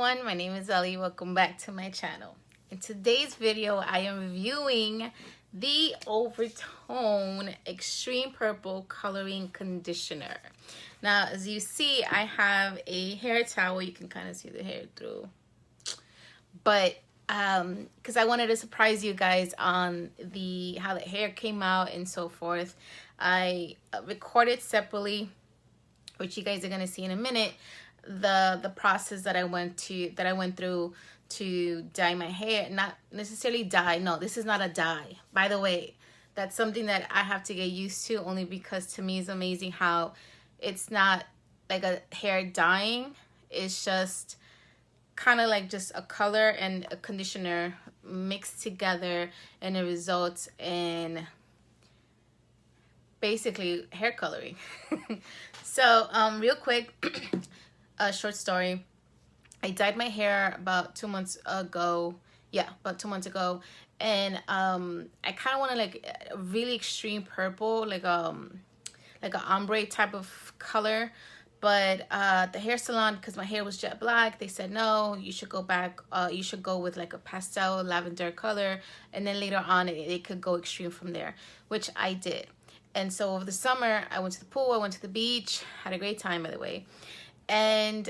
everyone, my name is Ellie. Welcome back to my channel. In today's video, I am reviewing the Overtone Extreme Purple Coloring Conditioner. Now, as you see, I have a hair towel. You can kind of see the hair through. But because I wanted to surprise you guys on how the hair came out and so forth, I recorded separately, which you guys are going to see in a minute, the process that I went through to dye my hair. Not necessarily dye. No, this is not a dye. By the way, that's something that I have to get used to, only because to me it's amazing how it's not like a hair dyeing. It's just kind of like just a color and a conditioner mixed together, and it results in basically hair coloring. So real quick, a short story. I dyed my hair about 2 months ago. Yeah, about 2 months ago. And I kind of wanted like a really extreme purple, like an ombre type of color. But the hair salon, because my hair was jet black, they said no, you should go back, you should go with like a pastel lavender color, and then later on it could go extreme from there, which I did. And so over the summer, I went to the pool, I went to the beach, had a great time, by the way. And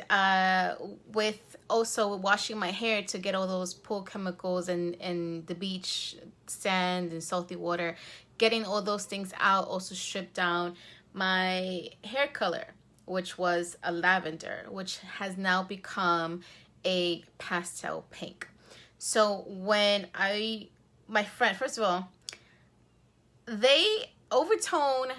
with also washing my hair to get all those pool chemicals and the beach sand and salty water, getting all those things out also stripped down my hair color, which was a lavender, which has now become a pastel pink. So when my friend, first of all, Overtone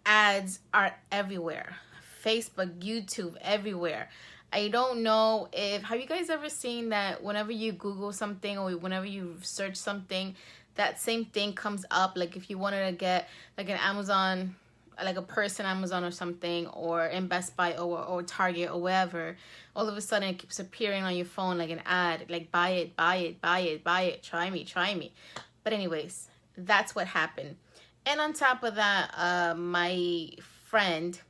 ads are everywhere. Facebook, YouTube, everywhere. I don't know have you guys ever seen that whenever you Google something or whenever you search something, that same thing comes up? Like if you wanted to get like an Amazon, like a purse in Amazon or something, or in Best Buy or Target or wherever, all of a sudden it keeps appearing on your phone like an ad, like buy it, buy it, buy it, buy it, try me, try me. But anyways, that's what happened. And on top of that, my friend,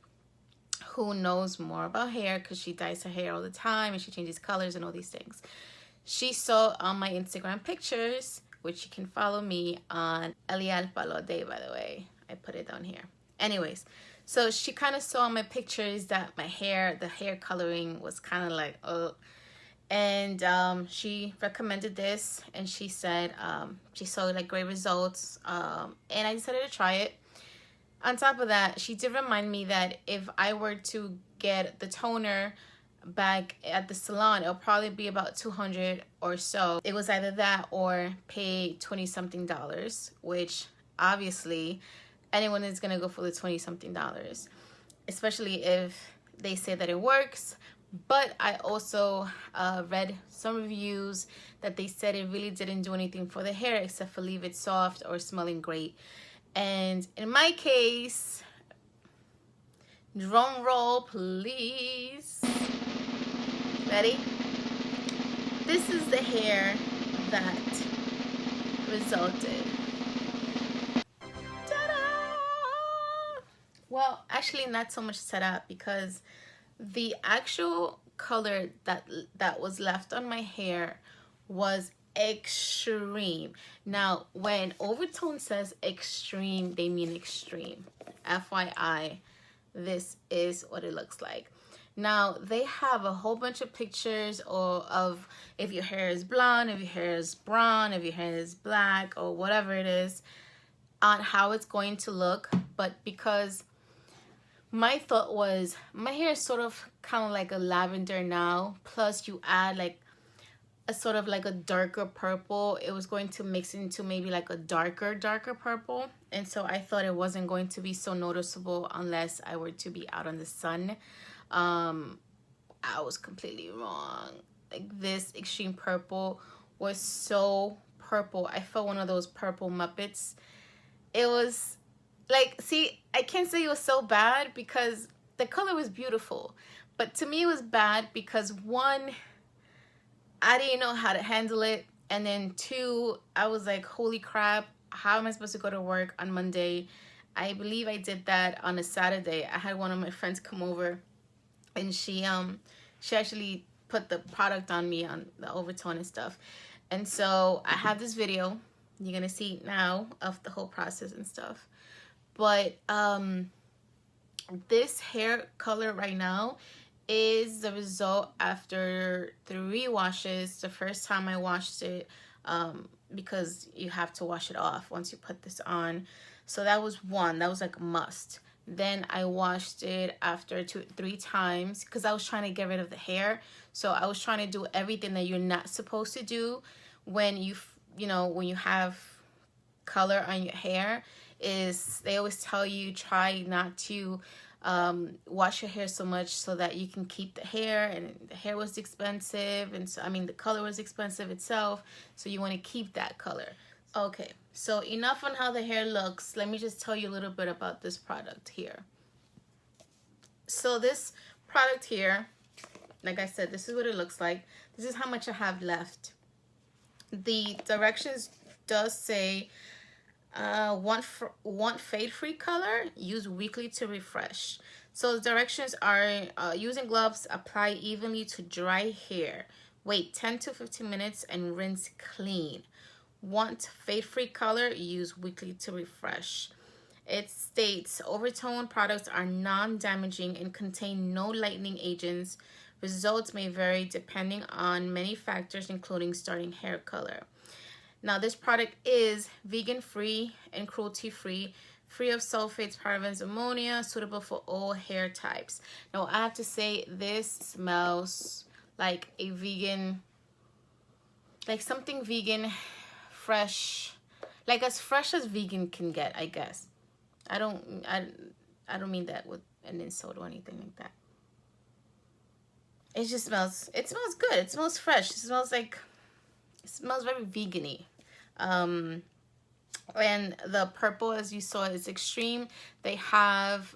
who knows more about hair because she dyes her hair all the time and she changes colors and all these things, she saw on my Instagram pictures, which you can follow me on Elial Palode, by the way. I put it down here. Anyways, so she kind of saw on my pictures that the hair coloring was kind of like, oh. And she recommended this, and she said she saw like great results, and I decided to try it. On top of that, she did remind me that if I were to get the toner back at the salon, it'll probably be about $200 or so. It was either that or pay 20 something dollars, which obviously anyone is gonna go for the 20 something dollars, especially if they say that it works. But I also read some reviews that they said it really didn't do anything for the hair except for leave it soft or smelling great. And in my case, drum roll please. Ready? This is the hair that resulted. Ta-da! Well, actually not so much setup, because the actual color that was left on my hair was extreme. Now, when Overtone says extreme, they mean extreme. FYI, this is what it looks like. Now, they have a whole bunch of pictures of if your hair is blonde, if your hair is brown, if your hair is black, or whatever it is, on how it's going to look. But because my thought was my hair is sort of kind of like a lavender now, plus you add like a sort of like a darker purple, it was going to mix into maybe like a darker purple. And so I thought it wasn't going to be so noticeable unless I were to be out on the sun. I was completely wrong. Like, this extreme purple was so purple. I felt one of those purple Muppets. It was like, see, I can't say it was so bad because the color was beautiful, but to me it was bad because, one, I didn't know how to handle it, and then two, I was like, holy crap, how am I supposed to go to work on Monday? I believe I did that on a Saturday. I had one of my friends come over, and she actually put the product on me, on the overtone and stuff. And so I have this video. You're gonna see now of the whole process and stuff. But this hair color right now is the result after 3 washes. The first time I washed it, because you have to wash it off once you put this on. So that was one. That was like a must. Then I washed it after 2-3 times because I was trying to get rid of the hair. So I was trying to do everything that you're not supposed to do when when you have color on your hair. Is they always tell you try not to wash your hair so much so that you can keep the hair, and the hair was expensive, and so I mean the color was expensive itself, so you want to keep that color. Okay, so enough on how the hair looks. Let me just tell you a little bit about this product here. So this product here, like I said, this is what it looks like. This is how much I have left. The directions does say want fade-free color, use weekly to refresh. So the directions are using gloves, apply evenly to dry hair, wait 10 to 15 minutes and rinse clean. Want fade-free color, use weekly to refresh. It states overtone products are non-damaging and contain no lightening agents. Results may vary depending on many factors, including starting hair color. Now, this product is vegan-free and cruelty-free, free of sulfates, parabens, ammonia, suitable for all hair types. Now, I have to say, this smells like a vegan, like something vegan, fresh, like as fresh as vegan can get, I guess. I don't mean that with an insult or anything like that. It just smells, it smells good. It smells fresh. It smells very vegan-y. And the purple, as you saw, is extreme. They have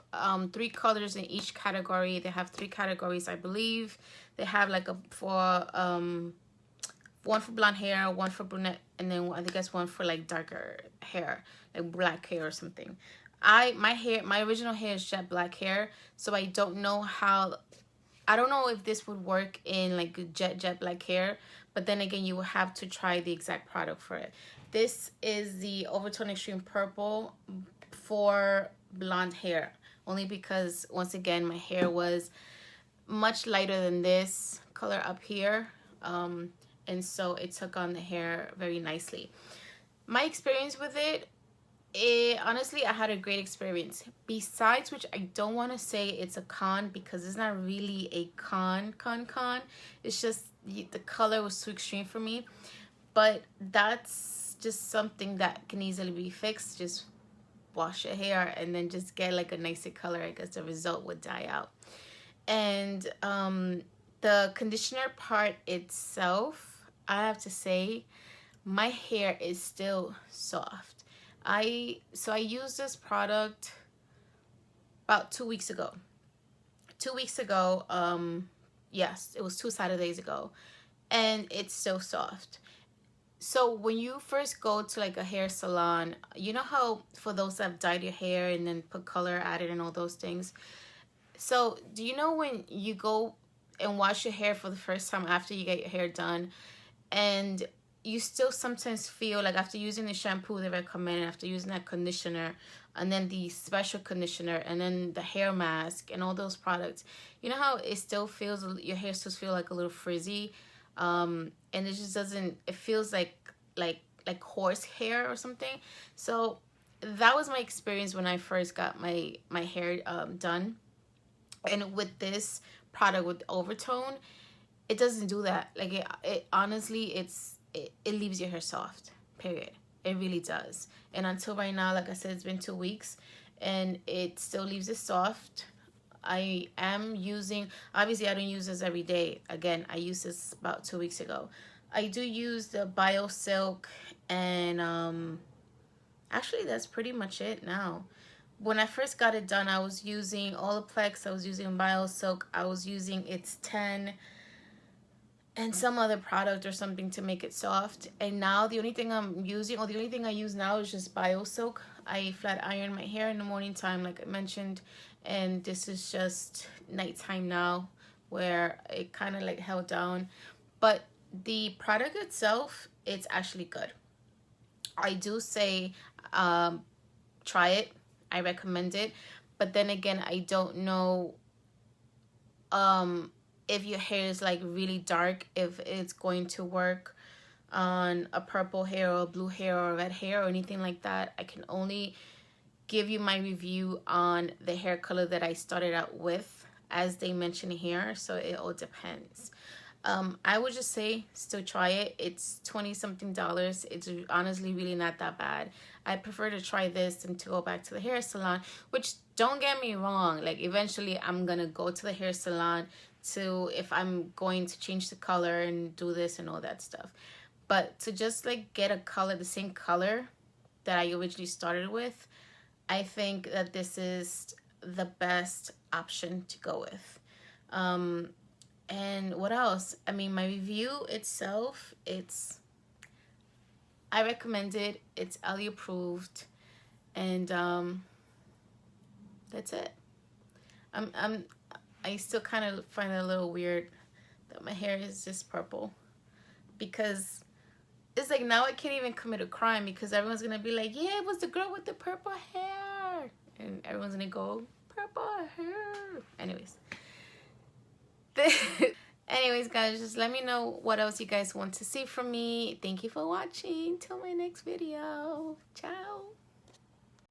3 colors in each category. They have 3 categories, I believe. They have like one for blonde hair, one for brunette, and then I think that's one for like darker hair, like black hair or something. My original hair is jet black hair, so I don't know if this would work in like jet black hair, but then again, you will have to try the exact product for it. This is the Overtone Extreme Purple for blonde hair, only because once again, my hair was much lighter than this color up here, and so it took on the hair very nicely. My experience with it, honestly, I had a great experience. Besides which, I don't want to say it's a con because it's not really a con. It's just the color was too extreme for me. But that's just something that can easily be fixed. Just wash your hair and then just get like a nicer color. I guess the result would die out. And the conditioner part itself, I have to say, my hair is still soft. I used this product about 2 weeks ago. 2 weeks ago, yes, it was 2 Saturdays ago, and it's still soft. So when you first go to like a hair salon, you know how for those that have dyed your hair and then put color added and all those things. So do you know when you go and wash your hair for the first time after you get your hair done, and you still sometimes feel like after using the shampoo they recommend, after using that conditioner, and then the special conditioner, and then the hair mask and all those products, you know how it still feels, your hair still feel like a little frizzy, and it just doesn't, it feels like horse hair or something. So that was my experience when I first got my hair done. And with this product, with Overtone, it doesn't do that. Like it honestly, it leaves your hair soft, period. It really does. And until right now, like I said, it's been 2 weeks and it still leaves it soft. I am using, obviously I don't use this every day. Again, I used this about 2 weeks ago. I do use the BioSilk, and actually that's pretty much it now. When I first got it done, I was using Olaplex, I was using BioSilk, I was using It's 10, and some other product or something to make it soft. And now the only thing I'm using, or the only thing I use now, is just BioSilk. I flat iron my hair in the morning time, like I mentioned, and this is just nighttime now where it kind of like held down. But the product itself, it's actually good. I do say try it. I recommend it. But then again, I don't know if your hair is like really dark, if it's going to work on a purple hair or blue hair or red hair or anything like that. I can only give you my review on the hair color that I started out with, as they mention here, so it all depends. I would just say still try it. It's 20 something dollars. It's honestly really not that bad. I prefer to try this than to go back to the hair salon, which, don't get me wrong, like eventually I'm gonna go to the hair salon to, if I'm going to change the color and do this and all that stuff. But to just like get a color, the same color that I originally started with, I think that this is the best option to go with. And what else? I mean, my review itself, I recommend it. It's Ellie approved, and that's it. I'm I still kind of find it a little weird that my hair is just purple, because it's like now I can't even commit a crime, because everyone's gonna be like, yeah, it was the girl with the purple hair, and everyone's gonna go, purple hair. Anyways, guys, just let me know what else you guys want to see from me. Thank you for watching. Till my next video. Ciao.